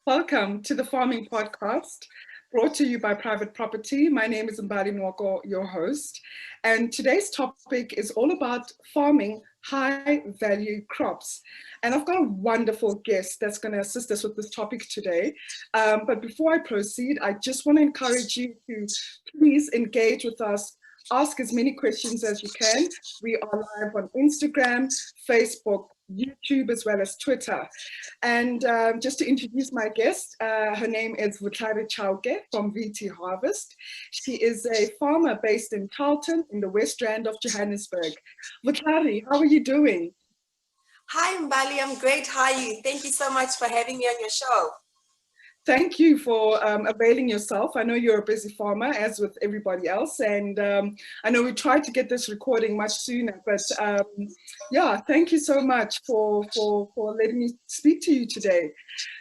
Welcome to the Farming Podcast, brought to you by Private Property. My name is Mbali Nwoko, your host, and today's topic is all about farming high-value crops. And I've got a wonderful guest that's going to assist us with this topic today. But before I proceed, I just want to encourage you to please engage with us. Ask as many questions as you can. We are live on Instagram, Facebook, YouTube, as well as Twitter. And just to introduce my guest, her name is Vutlhari Chauke from VT Harvest. She is a farmer based in Carlton in the West Rand of Johannesburg. Vutlhari, how are you doing? Hi, Mbali. I'm great. How are you? Thank you so much for having me on your show. Thank you for availing yourself. I know you're a busy farmer, as with everybody else, and I know we tried to get this recording much sooner, but yeah, thank you so much for letting me speak to you today.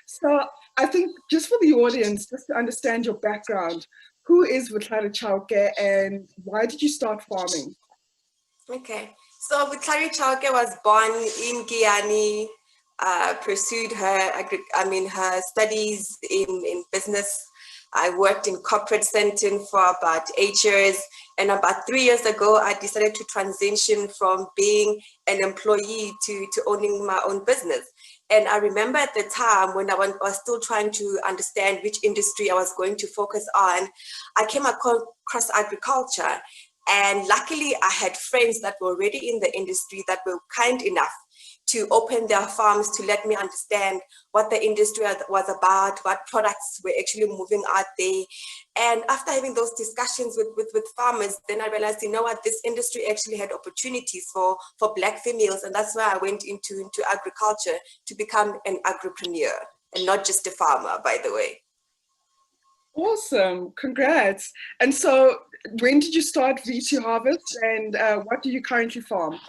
So I think just for the audience, just to understand your background, who is Vutlhari Chauke and why did you start farming? Okay, so Vutlhari Chauke was born in Guyana. Pursued her studies in business. I worked in corporate center for about 8 years, and about 3 years ago, I decided to transition from being an employee to owning my own business. And I remember at the time when I was still trying to understand which industry I was going to focus on, I came across agriculture. And luckily, I had friends that were already in the industry that were kind enough to open their farms to let me understand what the industry was about, what products were actually moving out there. And after having those discussions with farmers, then I realized, you know what, this industry actually had opportunities for Black females. And that's why I went into agriculture to become an agripreneur and not just a farmer, by the way. Awesome, congrats. And so when did you start VT Harvest and what do you currently farm?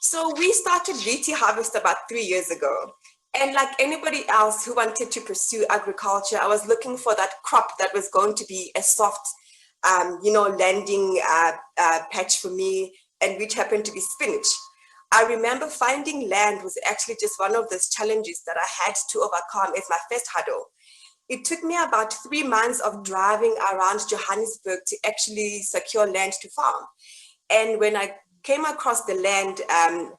So we started VT Harvest about 3 years ago. And like anybody else who wanted to pursue agriculture, I was looking for that crop that was going to be a soft, landing patch for me, and which happened to be spinach. I remember finding land was actually just one of those challenges that I had to overcome as my first hurdle. It took me about 3 months of driving around Johannesburg to actually secure land to farm. And when I came across the land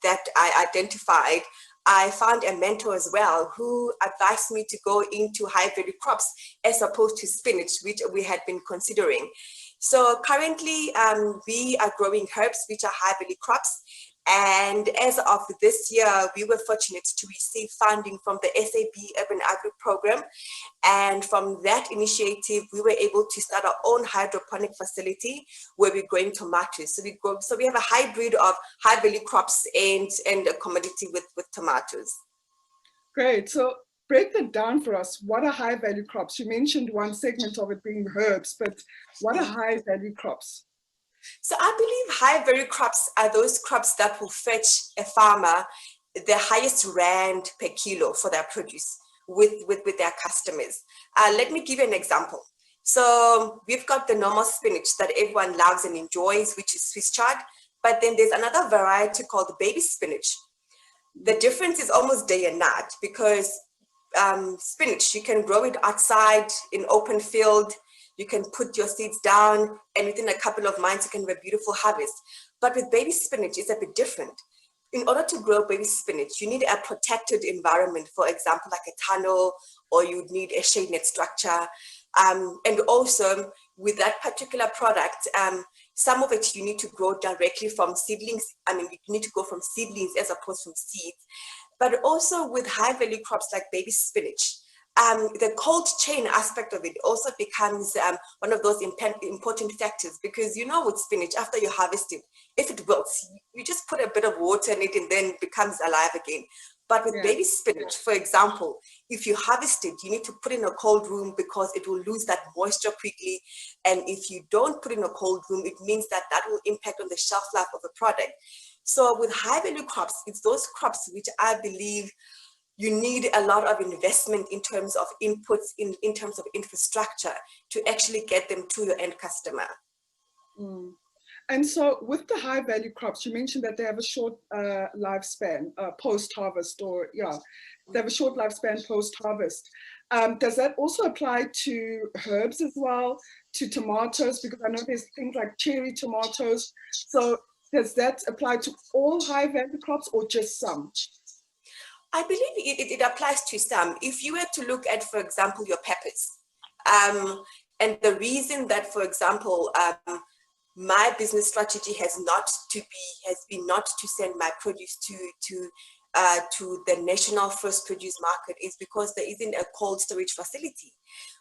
that I identified, I found a mentor as well who advised me to go into high value crops as opposed to spinach, which we had been considering. So currently we are growing herbs, which are high value crops. And as of this year, we were fortunate to receive funding from the SAB Urban Agri Program. And from that initiative, we were able to start our own hydroponic facility where we're growing tomatoes. So we have a hybrid of high value crops and a commodity with tomatoes. Great. So break that down for us. What are high value crops? You mentioned one segment of it being herbs, but what are high value crops? So I believe high value crops are those crops that will fetch a farmer the highest rand per kilo for their produce with their customers. Let me give you an example. So we've got the normal spinach that everyone loves and enjoys, which is Swiss chard, but then there's another variety called baby spinach. The difference is almost day and night because spinach, you can grow it outside in open field. You can put your seeds down and within a couple of months, you can have a beautiful harvest. But with baby spinach, it's a bit different. In order to grow baby spinach, you need a protected environment, for example, like a tunnel, or you'd need a shade net structure. And also with that particular product, some of it you need to grow directly from seedlings. I mean, you need to go from seedlings as opposed from seeds. But also with high value crops like baby spinach, the cold chain aspect of it also becomes one of those important factors, because with spinach, after you harvest it, if it wilts, you just put a bit of water in it and then it becomes alive again. But with baby spinach, for example, if you harvest it, you need to put it in a cold room because it will lose that moisture quickly. And if you don't put it in a cold room, it means that will impact on the shelf life of the product. So with high value crops, it's those crops which I believe you need a lot of investment in terms of inputs, in terms of infrastructure to actually get them to your end customer. Mm. And so with the high value crops, you mentioned that they have a short lifespan post-harvest, or they have a short lifespan post-harvest. Does that also apply to herbs as well, to tomatoes? Because I know there's things like cherry tomatoes. So does that apply to all high value crops or just some? I believe it applies to some. If you were to look at, for example, your peppers, and the reason that, for example, my business strategy has been not to send my produce to the national first produce market is because there isn't a cold storage facility.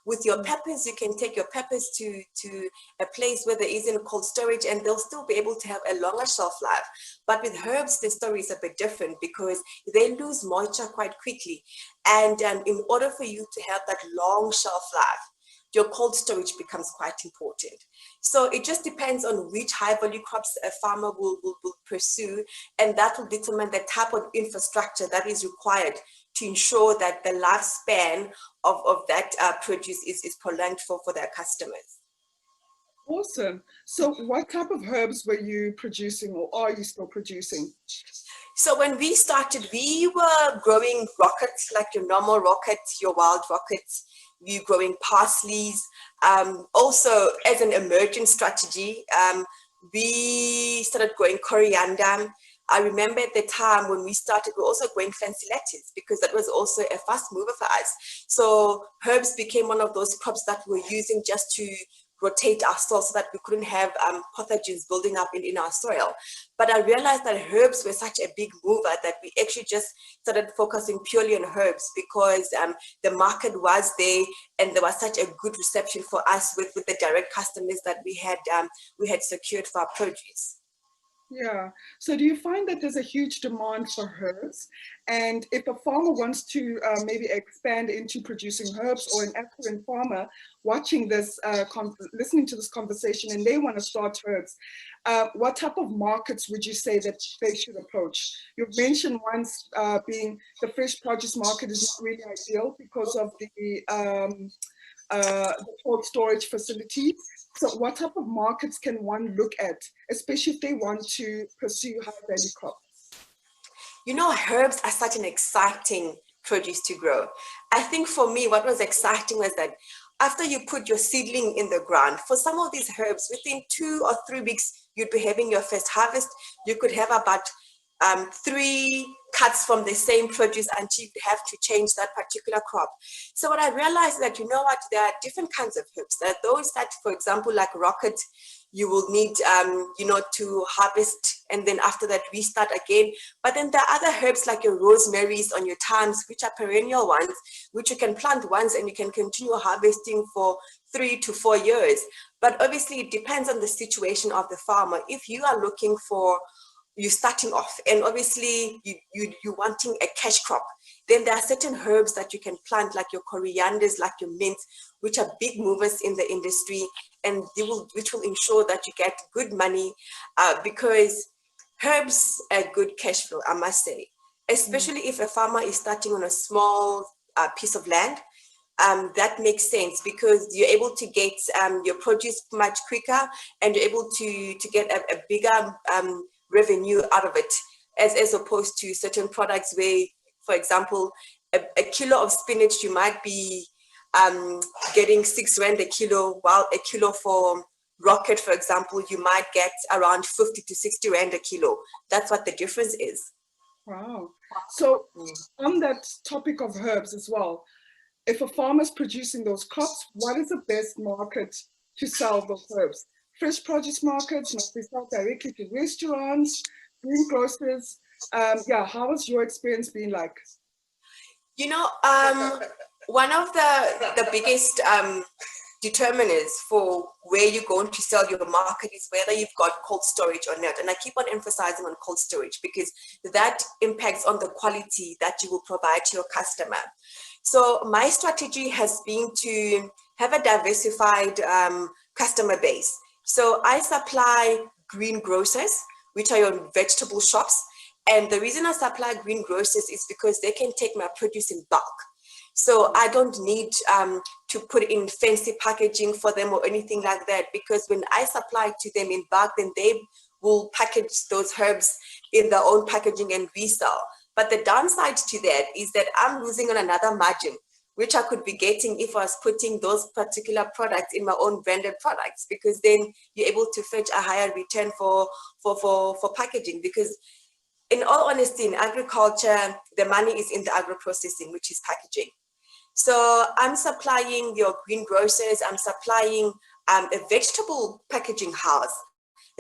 With your peppers, you can take your peppers to a place where there isn't cold storage and they'll still be able to have a longer shelf life. But with herbs, the story is a bit different because they lose moisture quite quickly. And in order for you to have that long shelf life, your cold storage becomes quite important. So it just depends on which high value crops a farmer will pursue, and that will determine the type of infrastructure that is required to ensure that the lifespan of that produce is prolonged for their customers. Awesome. So what type of herbs were you producing, or are you still producing? So when we started, we were growing rockets, like your normal rockets, your wild rockets. We were growing parsleys. Also, as an emergent strategy, we started growing coriander. I remember at the time when we started, we were also growing fancy lettuce because that was also a fast mover for us. So herbs became one of those crops that we're using just to rotate our soil so that we couldn't have pathogens building up in our soil. But I realized that herbs were such a big mover that we actually just started focusing purely on herbs because the market was there and there was such a good reception for us with the direct customers that we had secured for our produce. Yeah. So do you find that there's a huge demand for herbs? And if a farmer wants to maybe expand into producing herbs, or an affluent farmer watching this, listening to this conversation, and they want to start herbs, what type of markets would you say that they should approach? You've mentioned once being the fresh produce market is not really ideal because of the cold storage facility. So what type of markets can one look at, especially if they want to pursue high value crops? You know, herbs are such an exciting produce to grow. I think for me, what was exciting was that after you put your seedling in the ground, for some of these herbs, within 2 or 3 weeks, you'd be having your first harvest. You could have about 3 cuts from the same produce until you have to change that particular crop. So what I realized is that, you know what, there are different kinds of herbs. There are those that, for example, like rocket, you will need, to harvest and then after that restart again. But then there are other herbs like your rosemaries or your thymes, which are perennial ones, which you can plant once and you can continue harvesting for 3 to 4 years. But obviously it depends on the situation of the farmer. If you are looking for, you're starting off and obviously you're wanting a cash crop, then there are certain herbs that you can plant like your corianders, like your mint, which are big movers in the industry, and which will ensure that you get good money because herbs are good cash flow, I must say, especially if a farmer is starting on a small piece of land. That makes sense because you're able to get your produce much quicker and you're able to get a bigger revenue out of it, as opposed to certain products where, for example, a kilo of spinach, you might be getting 6 rand a kilo, while a kilo for rocket, for example, you might get around 50 to 60 rand a kilo. That's what the difference is. Wow. So on that topic of herbs as well, if a farmer's producing those crops, what is the best market to sell those herbs? Fresh produce markets, must they sell directly to restaurants, greengrocers? Yeah, how has your experience been like? You know, one of the biggest determiners for where you're going to sell your market is whether you've got cold storage or not. And I keep on emphasizing on cold storage because that impacts on the quality that you will provide to your customer. So my strategy has been to have a diversified customer base. So I supply greengrocers, which are your vegetable shops. And the reason I supply greengrocers is because they can take my produce in bulk. So I don't need to put in fancy packaging for them or anything like that, because when I supply to them in bulk, then they will package those herbs in their own packaging and resell. But the downside to that is that I'm losing on another margin which I could be getting if I was putting those particular products in my own branded products, because then you're able to fetch a higher return for packaging. Because in all honesty, in agriculture, the money is in the agro-processing, which is packaging. So I'm supplying your greengrocers, I'm supplying a vegetable packaging house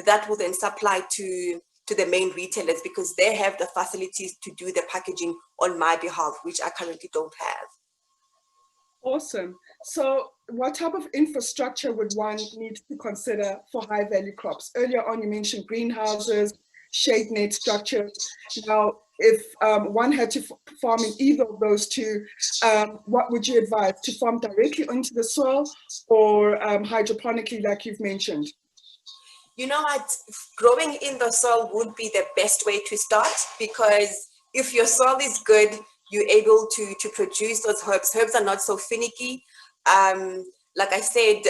that will then supply to the main retailers, because they have the facilities to do the packaging on my behalf, which I currently don't have. Awesome. So what type of infrastructure would one need to consider for high value crops? Earlier on, you mentioned greenhouses, shade net structures. Now, if one had to farm in either of those two, what would you advise? To farm directly into the soil or hydroponically, like you've mentioned? You know what, growing in the soil would be the best way to start, because if your soil is good, you're able to produce those herbs. Herbs are not so finicky. Like I said,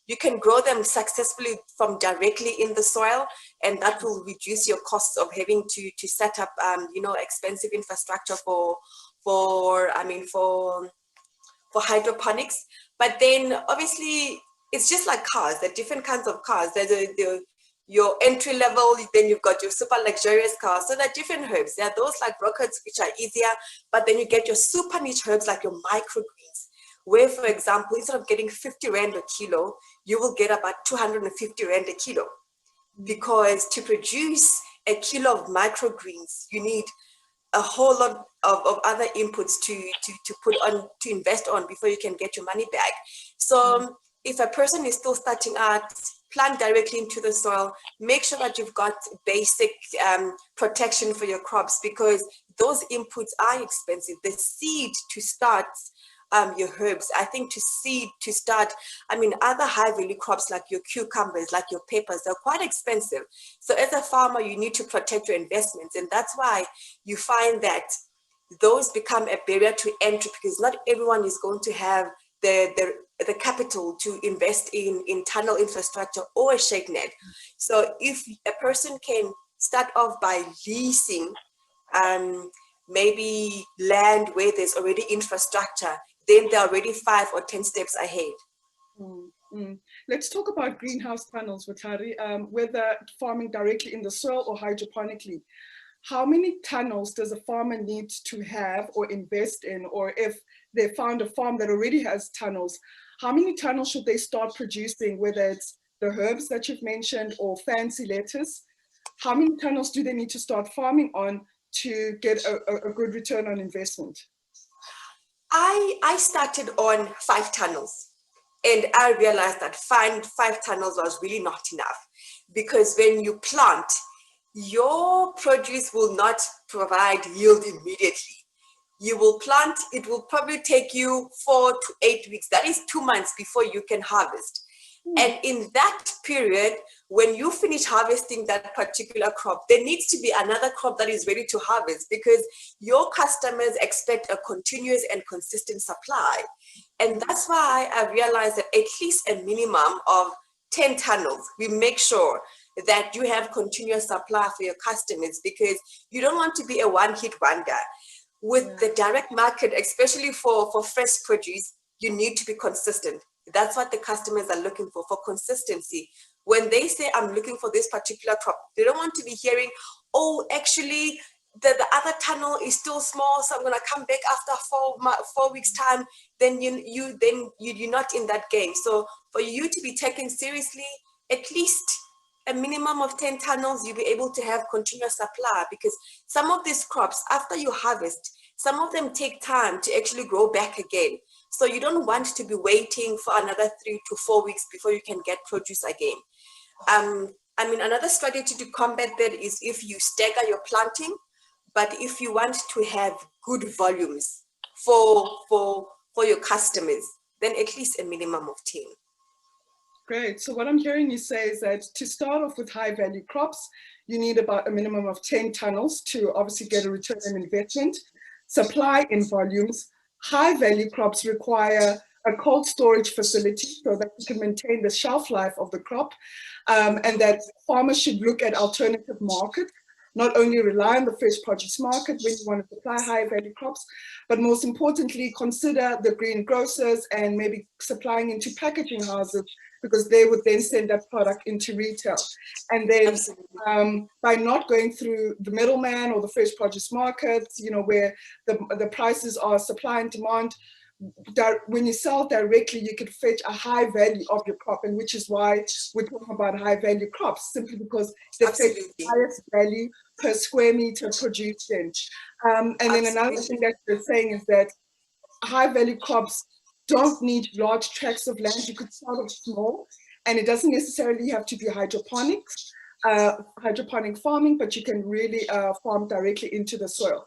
you can grow them successfully from directly in the soil, and that will reduce your costs of having to set up, you know, expensive infrastructure for hydroponics. But then obviously it's just like cars. There are different kinds of cars. There's your entry level, then you've got your super luxurious cars. So there are different herbs. There are those like rockets, which are easier, but then you get your super niche herbs like your microgreens, where, for example, instead of getting 50 Rand a kilo, you will get about 250 Rand a kilo. Because to produce a kilo of microgreens, you need a whole lot of other inputs to put on, to invest on, before you can get your money back. So if a person is still starting out, plant directly into the soil, make sure that you've got basic protection for your crops, because those inputs are expensive. The seed to start your herbs, I think to start, I mean, other high value crops like your cucumbers, like your peppers, they're quite expensive. So as a farmer, you need to protect your investments. And that's why you find that those become a barrier to entry, because not everyone is going to have the capital to invest in tunnel infrastructure or a shade net. So if a person can start off by leasing maybe land where there's already infrastructure, then they're already 5 or 10 steps ahead. Let's talk about greenhouse tunnels, Vutlhari, whether farming directly in the soil or hydroponically. How many tunnels does a farmer need to have or invest in? Or if they found a farm that already has tunnels, how many tunnels should they start producing, whether it's the herbs that you've mentioned or fancy lettuce? How many tunnels do they need to start farming on to get a good return on investment? I started on 5 tunnels, and I realized that 5 tunnels was really not enough, because when you plant, your produce will not provide yield immediately. You will plant, it will probably take you 4 to 8 weeks. That is 2 months before you can harvest. And in that period, when you finish harvesting that particular crop, there needs to be another crop that is ready to harvest, because your customers expect a continuous and consistent supply. And that's why I realized that at least a minimum of 10 tunnels, we make sure that you have continuous supply for your customers, because you don't want to be a one-hit wonder. With the direct market, especially for fresh produce, you need to be consistent. That's what the customers are looking for consistency. When they say, I'm looking for this particular crop, they don't want to be hearing, oh, actually, the other tunnel is still small, so I'm going to come back after 4 weeks time. Then you're not in that game. So for you to be taken seriously, at least a minimum of 10 tunnels, you'll be able to have continuous supply, because some of these crops, after you harvest, some of them take time to actually grow back again. So you don't want to be waiting for another 3 to 4 weeks before you can get produce again. I mean, another strategy to combat that is if you stagger your planting, but if you want to have good volumes for your customers, then at least a minimum of 10. Great. So what I'm hearing you say is that to start off with high value crops, you need about a minimum of 10 tunnels to obviously get a return on investment. Supply in volumes. High value crops require a cold storage facility so that you can maintain the shelf life of the crop, and that farmers should look at alternative markets not only rely on the fresh produce market when you want to supply high value crops, but most importantly, consider the greengrocers and maybe supplying into packaging houses, because they would then send that product into retail. And then by not going through the middleman or the fresh produce markets, you know, where the prices are supply and demand, when you sell directly, you could fetch a high value of your crop, and which is why we're talking about high value crops, simply because they fetch the highest value per square meter produced in. And then another thing that you're saying is that high value crops don't need large tracts of land. You could start off small, and it doesn't necessarily have to be hydroponic farming, but you can really farm directly into the soil.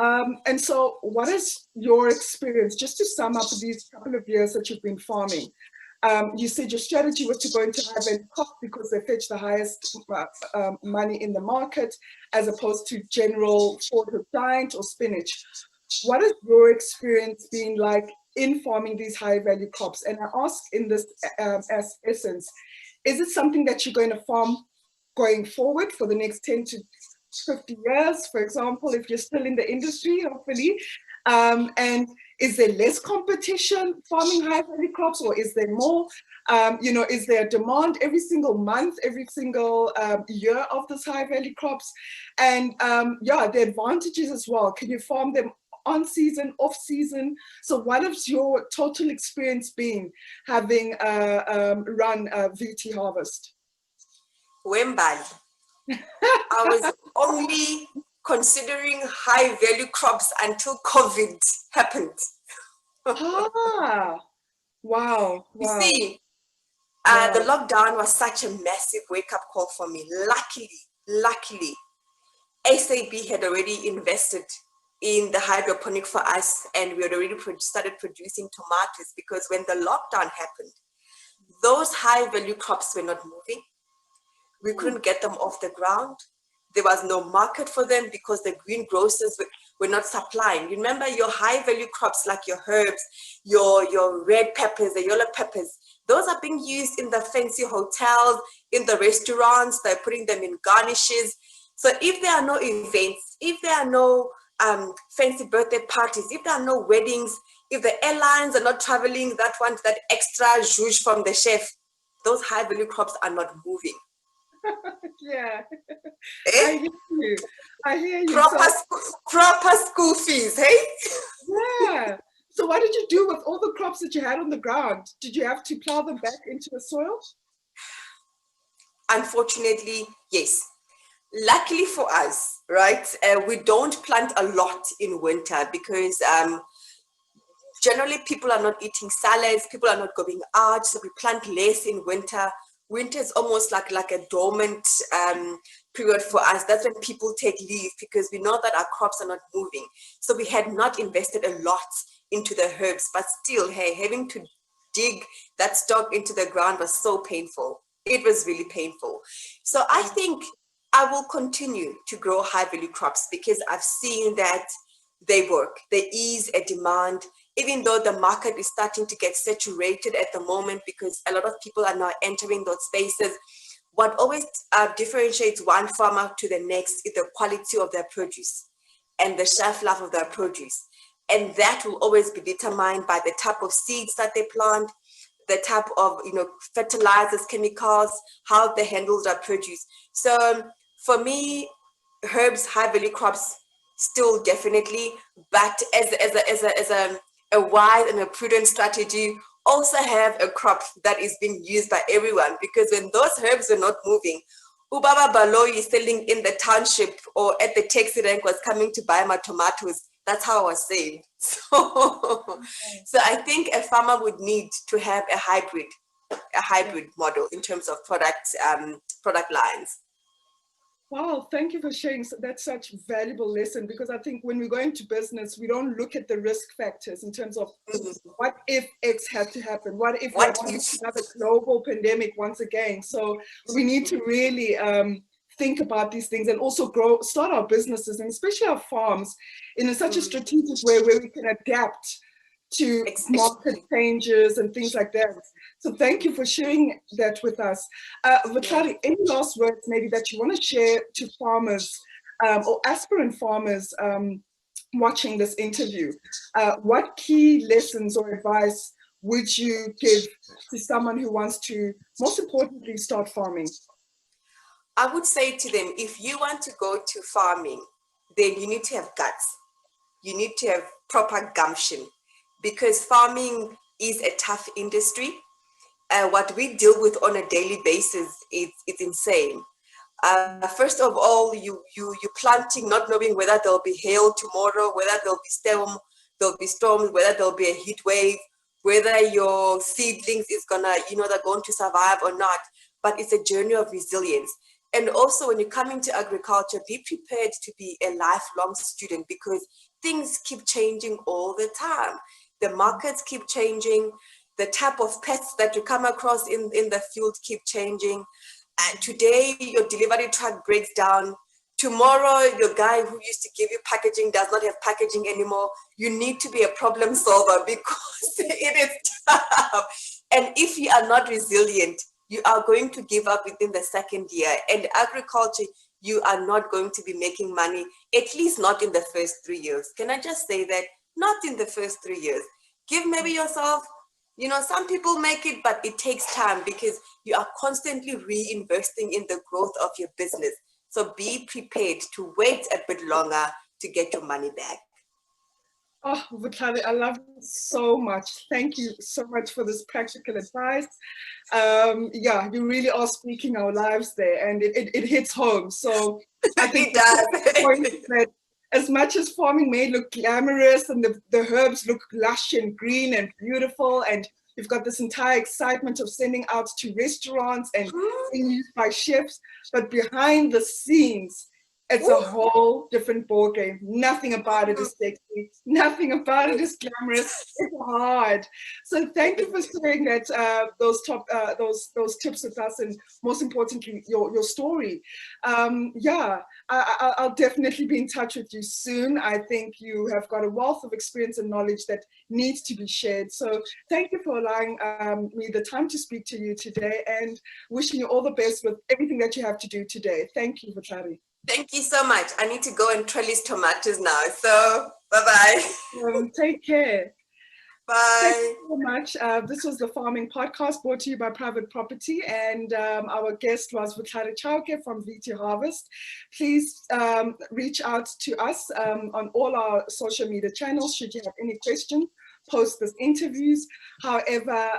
And so what is your experience, just to sum up these couple of years that you've been farming? You said your strategy was to go into high value crops because they fetch the highest money in the market, as opposed to general forward giant or spinach. What has your experience been like in farming these high value crops? And I ask in this essence, is it something that you're going to farm going forward for the next 10 to 50 years, for example, if you're still in the industry, hopefully? And is there less competition farming high value crops, or is there more? You know, is there a demand every single month, every single year of this high value crops? And yeah, the advantages as well. Can you farm them on season, off season? So what has your total experience been having run VT Harvest? Wembali. I was only considering high value crops until COVID happened. Wow. Wow. You see, the lockdown was such a massive wake-up call for me. Luckily, SAB had already invested in the hydroponic for us, and we had already started producing tomatoes, because when the lockdown happened, those high value crops were not moving. We couldn't get them off the ground. There was no market for them because the greengrocers were not supplying. You remember your high value crops like your herbs, your red peppers, the yellow peppers, those are being used in the fancy hotels, in the restaurants. They're putting them in garnishes. So if there are no events, if there are no fancy birthday parties, if there are no weddings, if the airlines are not traveling, that want that extra zhuzh from the chef, those high value crops are not moving. Yeah. Eh? I hear you. Proper school fees, hey? Yeah. So what did you do with all the crops that you had on the ground? Did you have to plow them back into the soil? Unfortunately, yes. Luckily for us, right, we don't plant a lot in winter, because generally people are not eating salads, people are not going out, so we plant less in winter. Winter is almost like a dormant period for us. That's when people take leave, because we know that our crops are not moving. So we had not invested a lot into the herbs, but still, hey, having to dig that stock into the ground was so painful. It was really painful. So I think I will continue to grow high value crops, because I've seen that they work. They ease a demand, even though the market is starting to get saturated at the moment, because a lot of people are now entering those spaces. What always differentiates one farmer to the next is the quality of their produce and the shelf life of their produce. And that will always be determined by the type of seeds that they plant, the type of fertilizers, chemicals, how they handle their produce. So for me, herbs, high value crops, still definitely, but as a wise and a prudent strategy, also have a crop that is being used by everyone, because when those herbs were not moving, Ubaba Baloyi selling in the township or at the taxi rank was coming to buy my tomatoes. That's how I was saved. So I think a farmer would need to have a hybrid model in terms of product lines. Wow, thank you for sharing. That's such a valuable lesson, because I think when we go into business, we don't look at the risk factors in terms of what if X had to happen? What if we have a global pandemic once again? So we need to really think about these things, and also start our businesses, and especially our farms, in such a strategic way where we can adapt to market changes and things like that. So thank you for sharing that with us. Vutlhari, any last words maybe that you want to share to farmers or aspirant farmers watching this interview, what key lessons or advice would you give to someone who wants to, most importantly, start farming? I would say to them, if you want to go to farming, then you need to have guts. You need to have proper gumption, because farming is a tough industry. What we deal with on a daily basis is insane. First of all, you're planting, not knowing whether there'll be hail tomorrow, whether there'll be storms, whether there'll be a heat wave, whether your seedlings is gonna, they're going to survive or not. But it's a journey of resilience. And also, when you come into agriculture, be prepared to be a lifelong student, because things keep changing all the time. The markets keep changing. The type of pests that you come across in the field keep changing. And today, your delivery truck breaks down. Tomorrow, your guy who used to give you packaging does not have packaging anymore. You need to be a problem solver, because it is tough. And if you are not resilient, you are going to give up within the second year. And agriculture, you are not going to be making money, at least not in the first 3 years. Can I just say that? Not in the first 3 years. Give maybe yourself, some people make it, but it takes time, because you are constantly reinvesting in the growth of your business. So be prepared to wait a bit longer to get your money back. Oh, Vutlhari, I love it so much. Thank you so much for this practical advice. Yeah, you really are speaking our lives there, and it hits home. So I think the point is that as much as farming may look glamorous and the herbs look lush and green and beautiful, and you've got this entire excitement of sending out to restaurants and being used by chefs, but behind the scenes, it's a whole different ball game. Nothing about it is sexy. Nothing about it is glamorous. It's hard. So thank you for sharing that those tips with us, and most importantly, your story. Yeah, I'll definitely be in touch with you soon. I think you have got a wealth of experience and knowledge that needs to be shared. So thank you for allowing me the time to speak to you today, and wishing you all the best with everything that you have to do today. Thank you, Vutlhari. Thank you so much. I need to go and trellis tomatoes now. So bye-bye. Take care. Bye. Thank you so much. This was the Farming Podcast, brought to you by Private Property, and our guest was Vutlhari Chauke from VT Harvest. Please reach out to us on all our social media channels should you have any questions post this interviews. However,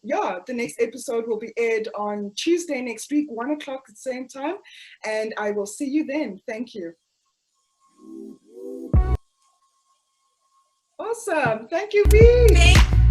yeah, the next episode will be aired on Tuesday next week, 1 o'clock at the same time, and I will see you then. Thank you. Awesome. Thank you, V.